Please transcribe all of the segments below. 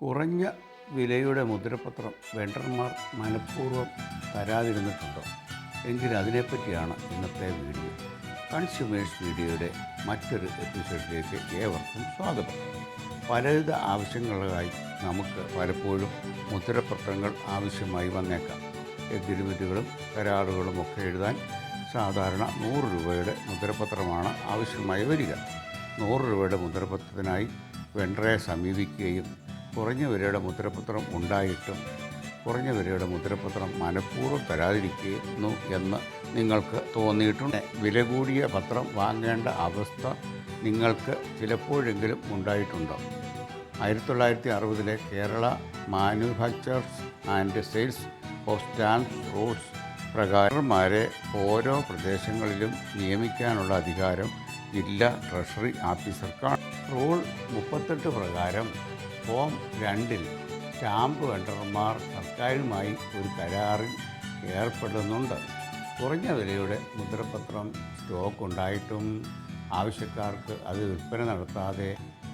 കുറഞ്ഞ വിലയുടെ മുദ്രപത്രം വെണ്ടർമാർ മനഃപൂർവ്വം തരാതിരുന്നിട്ടുണ്ടോ? എങ്കിൽ അതിനെപ്പറ്റിയാണ് ഇന്നത്തെ വീഡിയോ. കൺസ്യൂമേഴ്സ് വീഡിയോയുടെ മറ്റൊരു എപ്പിസോഡിലേക്ക് ഏവർക്കും സ്വാഗതം. പലവിധ ആവശ്യങ്ങൾക്കായി നമുക്ക് പലപ്പോഴും മുദ്രപത്രങ്ങൾ ആവശ്യമായി വന്നേക്കാം. എഗ്രിമെൻറ്റുകളും കരാറുകളും ഒക്കെ എഴുതാൻ സാധാരണ 100 രൂപയുടെ മുദ്രപത്രമാണ് ആവശ്യമായി വരിക. 100 രൂപയുടെ മുദ്രപത്രത്തിനായി വെണ്ടറെ സമീപിക്കുകയും കുറഞ്ഞ വിലയുടെ മുദ്രപത്രം ഉണ്ടായിട്ടും കുറഞ്ഞ വിലയുടെ മുദ്രപത്രം മനഃപൂർവ്വം തരാതിരിക്കുന്നു എന്ന് നിങ്ങൾക്ക് തോന്നിയിട്ടുണ്ട്. വില കൂടിയ പത്രം വാങ്ങേണ്ട അവസ്ഥ നിങ്ങൾക്ക് ചിലപ്പോഴെങ്കിലും ഉണ്ടായിട്ടുണ്ടോ? 1960 Kerala manufacturers and sales of stamps rules പ്രകാരന്മാരെ ഓരോ പ്രദേശങ്ങളിലും നിയമിക്കാനുള്ള അധികാരം ജില്ലാ ട്രഷറി ഓഫീസർക്കാണ്. റൂൾ 38 പ്രകാരം ഫോം 2 സ്റ്റാമ്പ് വെണ്ടർമാർ സർക്കാരുമായി ഒരു കരാറിൽ ഏർപ്പെടുന്നുണ്ട്. കുറഞ്ഞ വിലയുടെ മുദ്രപത്രം സ്റ്റോക്ക് ഉണ്ടായിട്ടും ആവശ്യക്കാർക്ക് അത് വിൽപ്പന നടത്താതെ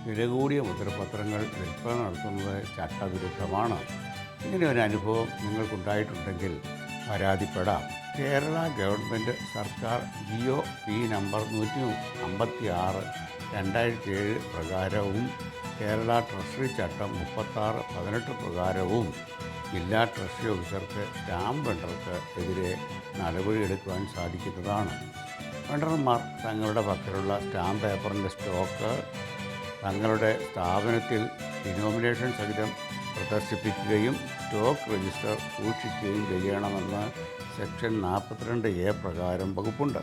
വില കൂടിയ മുദ്രപത്രങ്ങൾ വിൽപ്പന നടത്തുന്നത് ചട്ടവിരുദ്ധമാണ്. ഇങ്ങനെ ഒരു അനുഭവം നിങ്ങൾക്കുണ്ടായിട്ടുണ്ടെങ്കിൽ പരാതിപ്പെടാം. കേരള ഗവൺമെൻറ് സർക്കാർ GOP നമ്പർ 156 2007 പ്രകാരവും കേരള ട്രഷറി ചട്ടം 36-18 പ്രകാരവും ജില്ലാ ട്രഷറി ഓഫീസർക്ക് സ്റ്റാമ്പ് വെണ്ടർക്ക് എതിരെ നടപടിയെടുക്കുവാൻ സാധിക്കുന്നതാണ്. വെണ്ടർമാർ തങ്ങളുടെ പക്കലുള്ള സ്റ്റാമ്പ് പേപ്പറിൻ്റെ സ്റ്റോക്ക് തങ്ങളുടെ സ്ഥാപനത്തിൽ ഡിനോമിനേഷൻ സഹിതം പ്രദർശിപ്പിക്കുകയും സ്റ്റോക്ക് രജിസ്റ്റർ സൂക്ഷിക്കുകയും ചെയ്യണമെന്ന് സെക്ഷൻ 42A പ്രകാരം വകുപ്പുണ്ട്.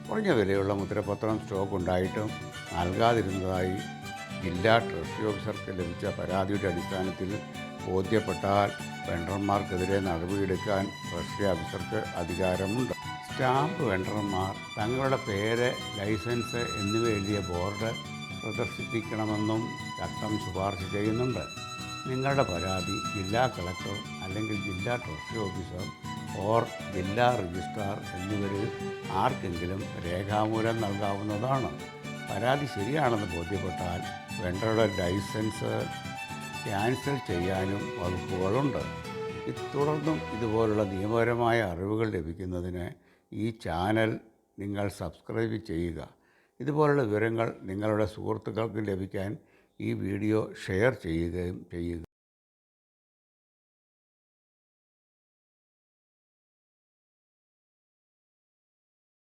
കുറഞ്ഞ വിലയുള്ള മുദ്രപത്രം സ്റ്റോക്ക് ഉണ്ടായിട്ടും നൽകാതിരുന്നതായി ജില്ലാ ട്രഷറി ഓഫീസർക്ക് ലഭിച്ച പരാതിയുടെ അടിസ്ഥാനത്തിൽ ബോധ്യപ്പെട്ടാൽ വെണ്ടർമാർക്കെതിരെ നടപടിയെടുക്കാൻ ട്രഷറി ഓഫീസർക്ക് അധികാരമുണ്ട്. സ്റ്റാമ്പ് വെണ്ടർമാർ തങ്ങളുടെ പേര്, ലൈസൻസ് എന്നിവ എഴുതിയ ബോർഡ് പ്രദർശിപ്പിക്കണമെന്നും ചട്ടം ശുപാർശ ചെയ്യുന്നുണ്ട്. നിങ്ങളുടെ പരാതി ജില്ലാ കളക്ടർ അല്ലെങ്കിൽ ജില്ലാ ട്രഷറി ഓഫീസർ ഓർ ജില്ലാ രജിസ്ട്രാർ എന്നിവരിൽ ആർക്കെങ്കിലും രേഖാമൂലം നൽകാവുന്നതാണ്. പരാതി ശരിയാണെന്ന് ബോധ്യപ്പെട്ടാൽ വെണ്ടറുടെ ലൈസൻസ് ക്യാൻസൽ ചെയ്യാനും വകുപ്പുകളുണ്ട്. തുടർന്നും ഇതുപോലുള്ള നിയമപരമായ അറിവുകൾ ലഭിക്കുന്നതിന് ഈ ചാനൽ നിങ്ങൾ സബ്സ്ക്രൈബ് ചെയ്യുക. ഇതുപോലുള്ള വിവരങ്ങൾ നിങ്ങളുടെ സുഹൃത്തുക്കൾക്ക് ലഭിക്കാൻ ഈ വീഡിയോ ഷെയർ ചെയ്യുക.